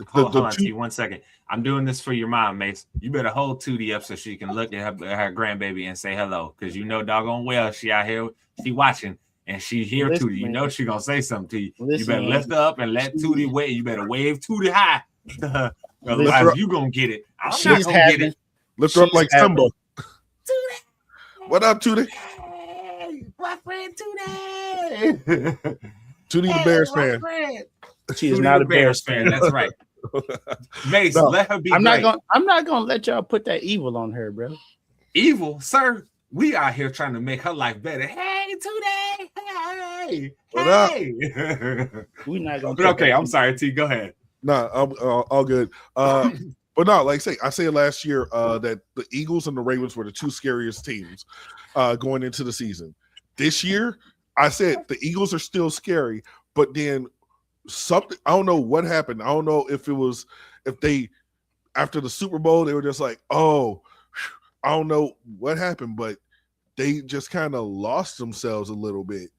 hold on, T, 1 second. I'm doing this for your mom, Mace. You better hold Tootie up so she can look at her grandbaby and say hello, because you know doggone well she out here, she watching, and she hear Tootie. You know she gonna say something to you. You better lift her up and let Tootie wave. You better wave Tootie high. Otherwise, you gonna get it. I'm not gonna get it. Lift her up like Simba. What up, Tootie? Hey, my friend Tootie. Tootie the Bears fan. She is not a Bears fan. That's right. Mace, let her be. I'm not gonna let y'all put that evil on her, bro. Evil, sir. We out here trying to make her life better. Hey, today. Hey. What up? Hey. We're not gonna. But okay, I'm sorry, T. Go ahead. No, I'm all good. But no, like I said last year, that the Eagles and the Ravens were the two scariest teams going into the season. This year, I said the Eagles are still scary, but then something, I don't know what happened. I don't know if they after the Super Bowl they were just like, oh, I don't know what happened, but they just kind of lost themselves a little bit.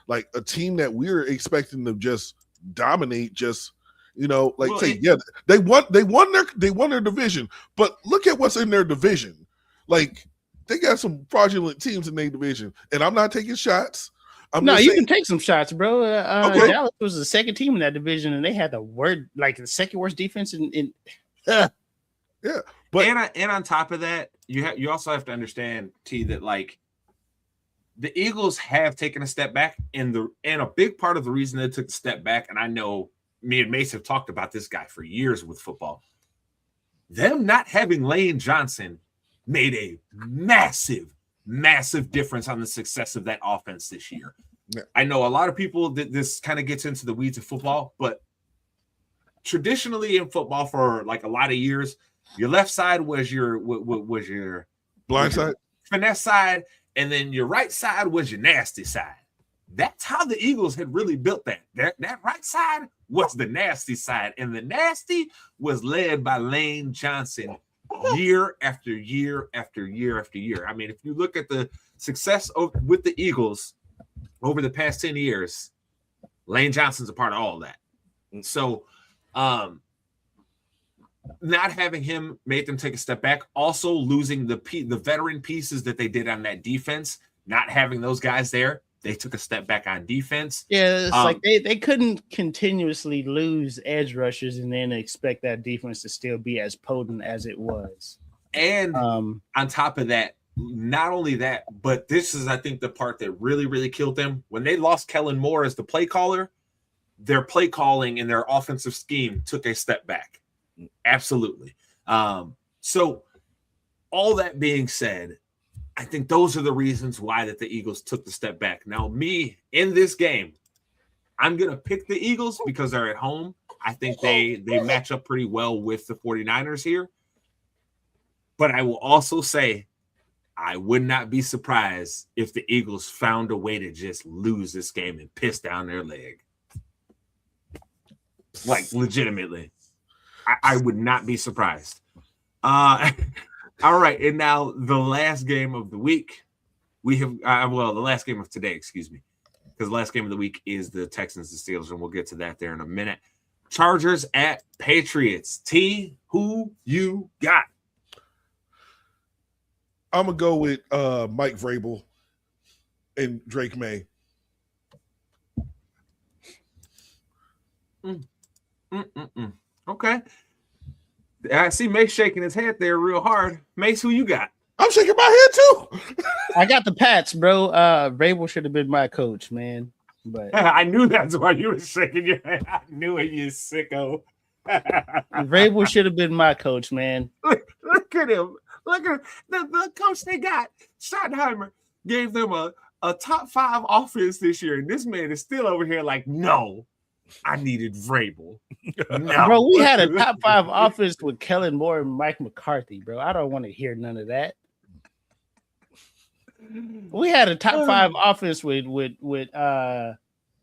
Like a team that we were expecting to just dominate, just they won their division, but look at what's in their division. Like they got some fraudulent teams in their division, and I'm not taking shots. You can take some shots, bro. Okay. Dallas was the second team in that division, and they had the second worst defense Yeah, but and on top of that, you also have to understand, T, that like the Eagles have taken a step back, and a big part of the reason they took a step back, and I know me and Mace have talked about this guy for years with football. Them not having Lane Johnson made a massive difference on the success of that offense this year. Yeah. I know a lot of people that this kind of gets into the weeds of football, but traditionally in football for like a lot of years, your left side was your blind side, finesse side, and then your right side was your nasty side. That's how the Eagles had really built that. That right side was the nasty side, and the nasty was led by Lane Johnson year after year after year after year. I mean, if you look at the success with the Eagles over the past 10 years, Lane Johnson's a part of all of that. And so not having him made them take a step back. Also losing the veteran pieces that they did on that defense, not having those guys there, they took a step back on defense. Yeah, it's like they couldn't continuously lose edge rushers and then expect that defense to still be as potent as it was. And on top of that, not only that, but this is, I think, the part that really, really killed them. When they lost Kellen Moore as the play caller, their play calling and their offensive scheme took a step back. Absolutely. So all that being said, I think those are the reasons why that the Eagles took the step back. Now, me in this game, I'm going to pick the Eagles because they're at home. I think they match up pretty well with the 49ers here. But I will also say I would not be surprised if the Eagles found a way to just lose this game and piss down their leg. Like, legitimately. I would not be surprised. All right, and now the last game of the week, we have the last game of today, excuse me, because the last game of the week is the Texans and Steelers, and we'll get to that there in a minute. Chargers at Patriots. T, who you got? I'm gonna go with Mike Vrabel and Drake May. Okay. I see Mace shaking his head there real hard. Mace, who you got? I'm shaking my head too. I got the Pats, bro. Vrabel should have been my coach, man. But I knew that's why you were shaking your head. I knew it, you sicko. Vrabel should have been my coach, man. Look at him. Look at the coach they got. Schottenheimer gave them a top 5 offense this year, and this man is still over here like, no, I needed Vrabel. No. Bro, we had a top 5 offense with Kellen Moore and Mike McCarthy, bro. I don't want to hear none of that. We had a top 5 offense with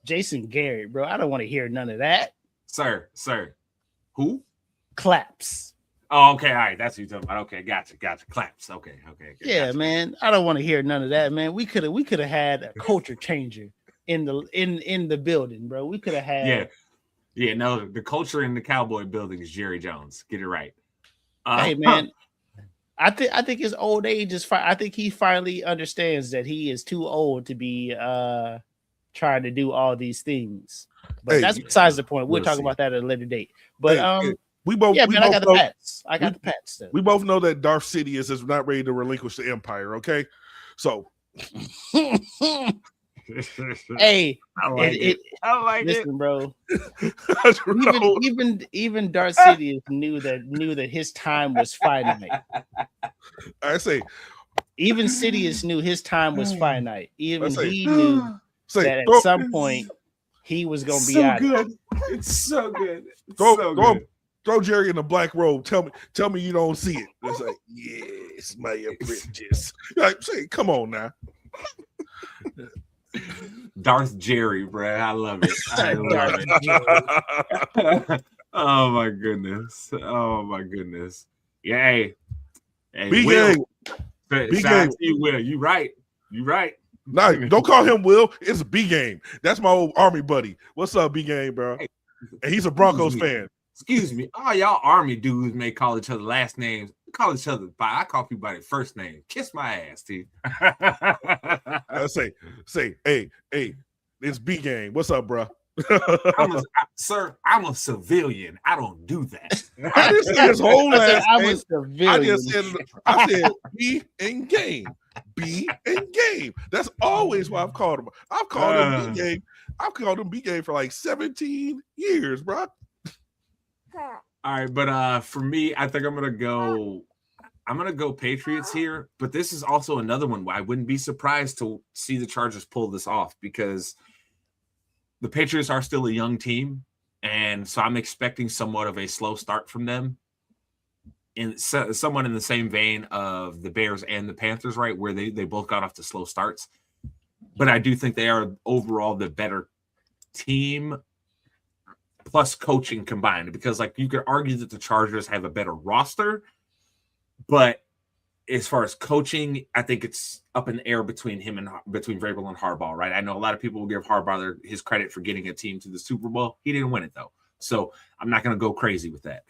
Jason Garrett, bro. I don't want to hear none of that. Sir. Who? Claps. Oh, okay. All right. That's what you're talking about. Okay. Gotcha. Claps. Okay. Yeah, gotcha. Man. I don't want to hear none of that, man. We could have had a culture changer in the building, bro. We could have had. Yeah. No, the culture in the Cowboy building is Jerry Jones. Get it right. Hey, man. I think his old age is fine. I think he finally understands that he is too old to be trying to do all these things. But that's besides the point. We'll talk about that at a later date. But I got the Pats. I got the Pats. Though. We both know that Darth Sidious is not ready to relinquish the empire. Okay, so. Hey, I like listen, it, bro. Even Darth Sidious knew that his time was finite. I say, even Sidious knew his time was finite. Even he knew that at some point he was going to be out. It's so good. Throw Jerry in the black robe. Tell me you don't see it. It's like, yes, my apprentice. Like, say, come on now. Darth Jerry, bro. I love it. I love it. Oh my goodness. Yeah. Hey, B-Game. Will. You right. Nah, don't call him Will. It's B-Game. That's my old Army buddy. What's up, B-Game, bro? Hey, and he's a Broncos fan. Excuse me. All y'all Army dudes may call each other last names. Call each other I call people by their first name. Kiss my ass, T. I say, hey, it's B-Game. What's up, bro? Sir, I'm a civilian. I don't do that. I didn't say his whole last I'm name. a civilian. I said B and Game. B and Game. That's always what I've called him. I've called him B-Game. I've called him B-Game for like 17 years, bro. All right, but for me, I think I'm gonna go Patriots here. But this is also another one where I wouldn't be surprised to see the Chargers pull this off because the Patriots are still a young team, and so I'm expecting somewhat of a slow start from them. In someone in the same vein of the Bears and the Panthers, right, where they both got off to slow starts. But I do think they are overall the better team plus coaching combined, because like you could argue that the Chargers have a better roster, but as far as coaching, I think it's up in the air between Vrabel and Harbaugh, right? I know a lot of people will give Harbaugh his credit for getting a team to the Super Bowl. He didn't win it though, so I'm not going to go crazy with that.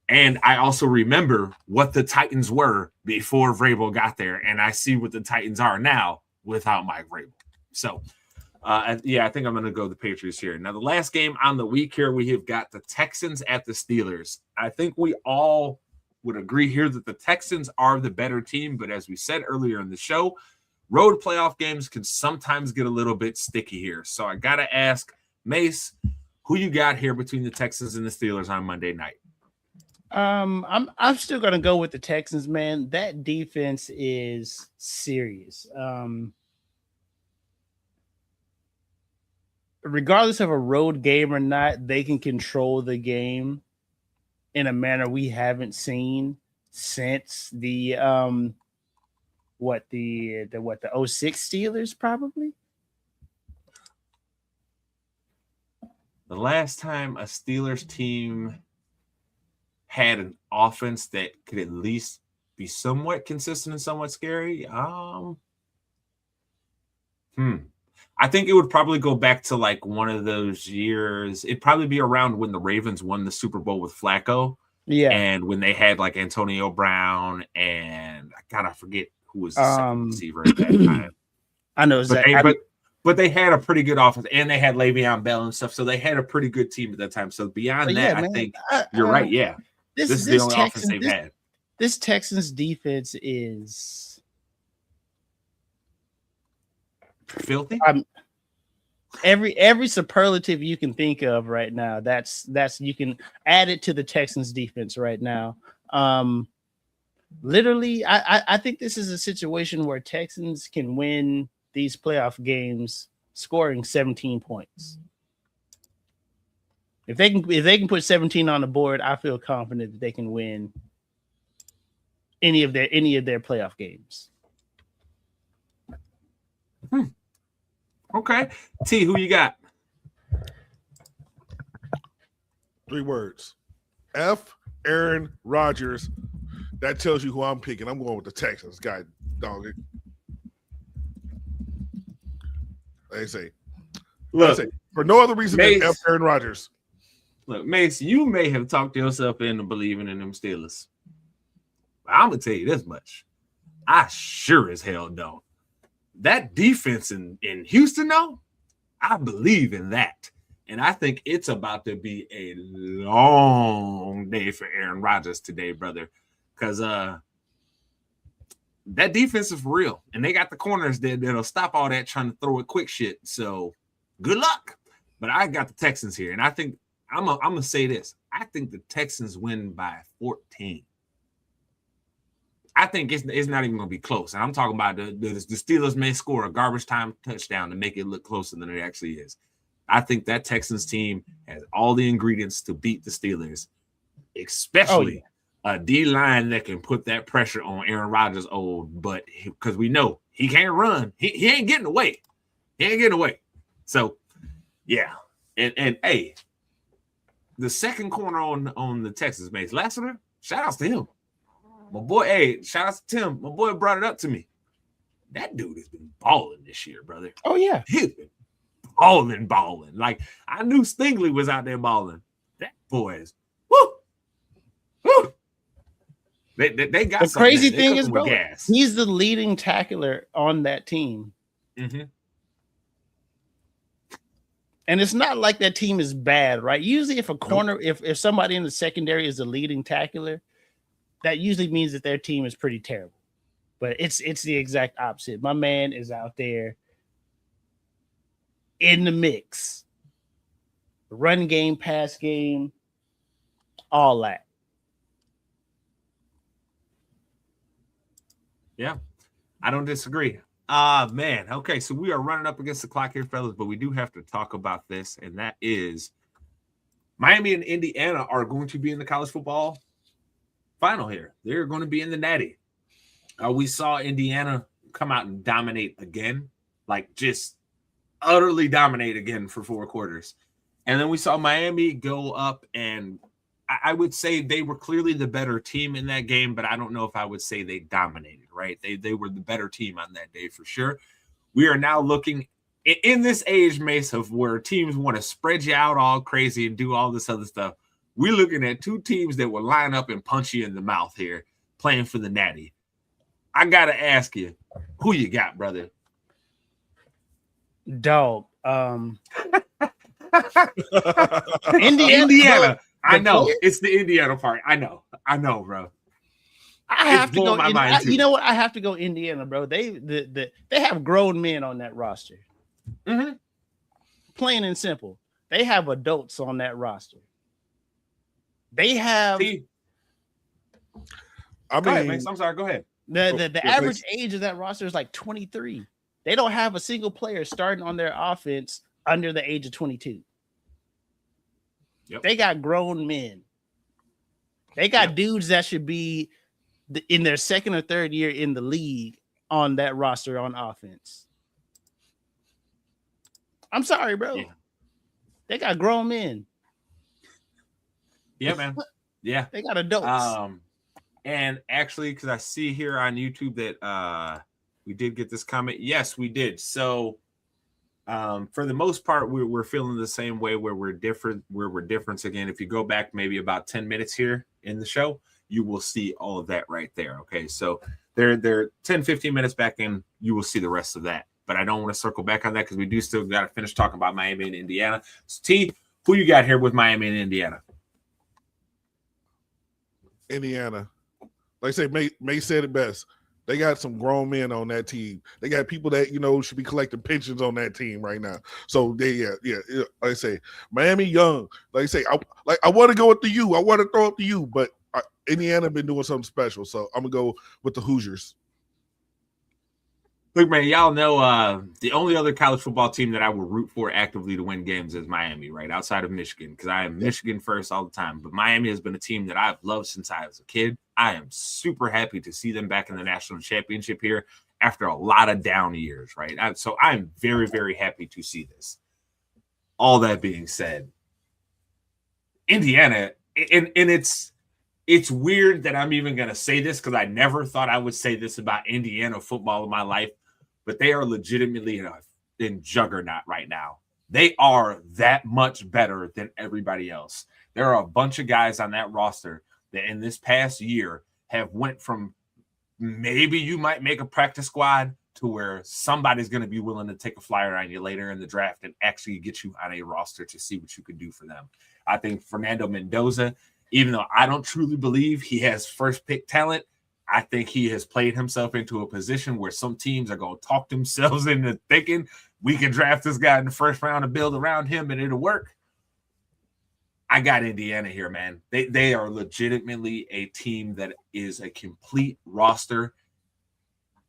And I also remember what the Titans were before Vrabel got there, and I see what the Titans are now without Mike Vrabel. So, I think I'm going to go the Patriots here. Now, the last game on the week here, we have got the Texans at the Steelers. I think we all would agree here that the Texans are the better team, but as we said earlier in the show, road playoff games can sometimes get a little bit sticky here. So I got to ask, Mace, who you got here between the Texans and the Steelers on Monday night? I'm still gonna go with the Texans, man. That defense is serious. Regardless of a road game or not, they can control the game in a manner we haven't seen since the 06 Steelers, probably. The last time a Steelers team had an offense that could at least be somewhat consistent and somewhat scary. I think it would probably go back to like one of those years. It'd probably be around when the Ravens won the Super Bowl with Flacco. Yeah. And when they had like Antonio Brown and I forget who was the second receiver at that time. I know exactly. But they had a pretty good offense, and they had Le'Veon Bell and stuff. So they had a pretty good team at that time. So beyond that, I think you're right. Yeah. This is the only offense they've had. This Texans defense is filthy. Every superlative you can think of right now. That's you can add it to the Texans defense right now. Literally, I think this is a situation where Texans can win these playoff games scoring 17 points. If they can put 17 on the board, I feel confident that they can win any of their playoff games. Okay. T, who you got? 3 words. F. Aaron Rodgers. That tells you who I'm picking. I'm going with the Texans. God dog it. They say. Look, for no other reason than F. Aaron Rodgers. Look, Mace, you may have talked yourself into believing in them Steelers. But I'm going to tell you this much. I sure as hell don't. That defense in Houston, though, I believe in that. And I think it's about to be a long day for Aaron Rodgers today, brother. Because that defense is for real. And they got the corners that'll stop all that trying to throw it quick shit. So good luck. But I got the Texans here. And I think I'm going to say this. I think the Texans win by 14. I think it's not even going to be close. And I'm talking about the Steelers may score a garbage time touchdown to make it look closer than it actually is. I think that Texans team has all the ingredients to beat the Steelers, especially a D-line that can put that pressure on Aaron Rodgers' old butt, because we know he can't run. He ain't getting away. He ain't getting away. So, yeah. And hey, the second corner on the Texans, Mace Lassiter, shout outs to him. My boy, hey, shout out to Tim. My boy brought it up to me. That dude has been balling this year, brother. Oh, yeah. He's been balling. Like, I knew Stingley was out there balling. That boy is, woo. They got the crazy thing is, bro, gas. He's the leading tackler on that team. Mm-hmm. And it's not like that team is bad, right? Usually if a corner, if somebody in the secondary is the leading tackler, that usually means that their team is pretty terrible. But it's the exact opposite. My man is out there in the mix. Run game, pass game, all that. Yeah, I don't disagree. Man. Okay, so we are running up against the clock here, fellas, but we do have to talk about this, and that is Miami and Indiana are going to be in the college football final here. They're going to be in the Natty. We saw Indiana come out and dominate again, like just utterly dominate again for 4 quarters. And then we saw Miami go up, and I would say they were clearly the better team in that game, but I don't know if I would say they dominated, right? They were the better team on that day for sure. We are now looking in this age, Mace, of where teams want to spread you out all crazy and do all this other stuff. We're looking at 2 teams that will line up and punch you in the mouth here, playing for the Natty. I got to ask you, who you got, brother? Dog. Indiana. I know. It's the Indiana part. I know, bro. I have to go. You know what? I have to go Indiana, bro. They have grown men on that roster. Mm-hmm. Plain and simple. They have adults on that roster. They have. Go ahead, Max. I'm sorry. Go ahead. The average age of that roster is like 23. They don't have a single player starting on their offense under the age of 22. Yep. They got grown men. They got dudes that should be in their second or third year in the league on that roster on offense. I'm sorry, bro. Yeah. They got grown men. Yeah, man. Yeah. They got adults. And actually, because I see here on YouTube that we did get this comment. Yes, we did. So for the most part, we're feeling the same way where we're different. Again, if you go back maybe about 10 minutes here in the show, you will see all of that right there. Okay, so they're 10, 15 minutes back in, you will see the rest of that. But I don't want to circle back on that because we do still got to finish talking about Miami and Indiana. So T, who you got here with Miami and Indiana? Indiana. Like I say, May said it best. They got some grown men on that team. They got people that, should be collecting pensions on that team right now. So they, like I say, Miami young. Like I say, I want to go with the U. I want to throw it to you, but Indiana been doing something special. So I'm gonna go with the Hoosiers. Look, man, y'all know the only other college football team that I will root for actively to win games is Miami, right? Outside of Michigan, because I am Michigan first all the time. But Miami has been a team that I've loved since I was a kid. I am super happy to see them back in the national championship here after a lot of down years, right? So I'm very, very happy to see this. All that being said, Indiana, and it's weird that I'm even going to say this because I never thought I would say this about Indiana football in my life, but they are legitimately in juggernaut right now. They are that much better than everybody else. There are a bunch of guys on that roster that in this past year have went from maybe you might make a practice squad to where somebody's going to be willing to take a flyer on you later in the draft and actually get you on a roster to see what you can do for them. I think Fernando Mendoza, even though I don't truly believe he has first pick talent, I think he has played himself into a position where some teams are going to talk themselves into thinking we can draft this guy in the first round and build around him and it'll work. I got Indiana here, man. They are legitimately a team that is a complete roster.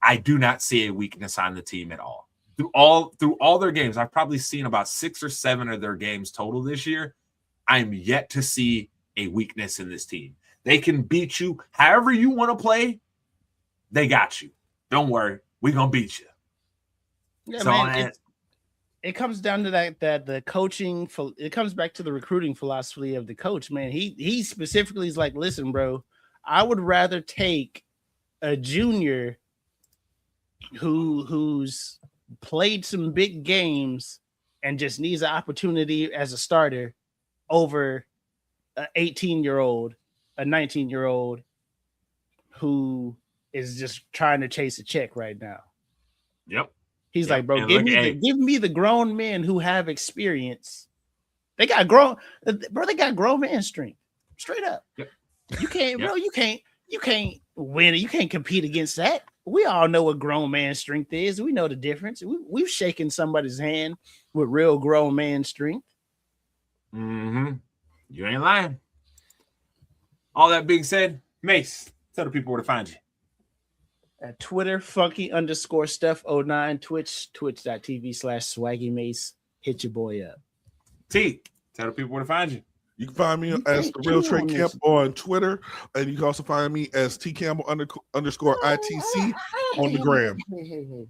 I do not see a weakness on the team at all. Through all their games, I've probably seen about 6 or 7 of their games total this year. I'm yet to see a weakness in this team. They can beat you however you want to play. They got you. Don't worry, we're gonna beat you. Yeah, man. It comes down to that the coaching. It comes back to the recruiting philosophy of the coach, man. He specifically is like, listen, bro, I would rather take a junior who's played some big games and just needs an opportunity as a starter over an 18-year-old, a 19-year-old who is just trying to chase a check right now. Yep. He's like, bro, give me the grown men who have experience. They got grown man strength. Straight up. Yep. You can't, bro, you can't win. You can't compete against that. We all know what grown man strength is. We know the difference. We've shaken somebody's hand with real grown man strength. Mm-hmm. You ain't lying. All that being said, Mace, tell the people where to find you. At Twitter, funky_stuff09, twitch.tv/swaggy mace. Hit your boy up. T, tell the people where to find you. You can find me as the Real Trey Camp on Twitter, and you can also find me as T Campbell _ ITC on the gram. You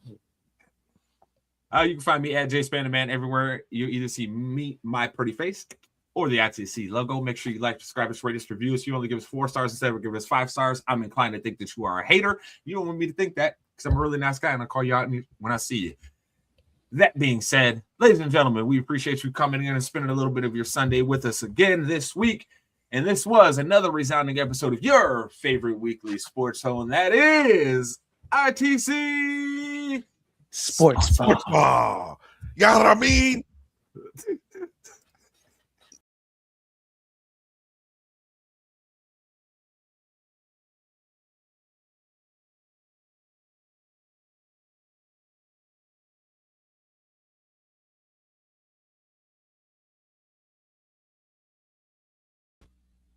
can find me at J Spanderman everywhere. You either see me, my pretty face, or the ITC logo. Make sure you like, subscribe, rate us, review us. You only give us 4 stars instead of giving us 5 stars. I'm inclined to think that you are a hater. You don't want me to think that because I'm a really nice guy and I'll call you out when I see you. That being said, ladies and gentlemen, we appreciate you coming in and spending a little bit of your Sunday with us again this week. And this was another resounding episode of your favorite weekly sports home. That is ITC Sportsball. You know what I mean?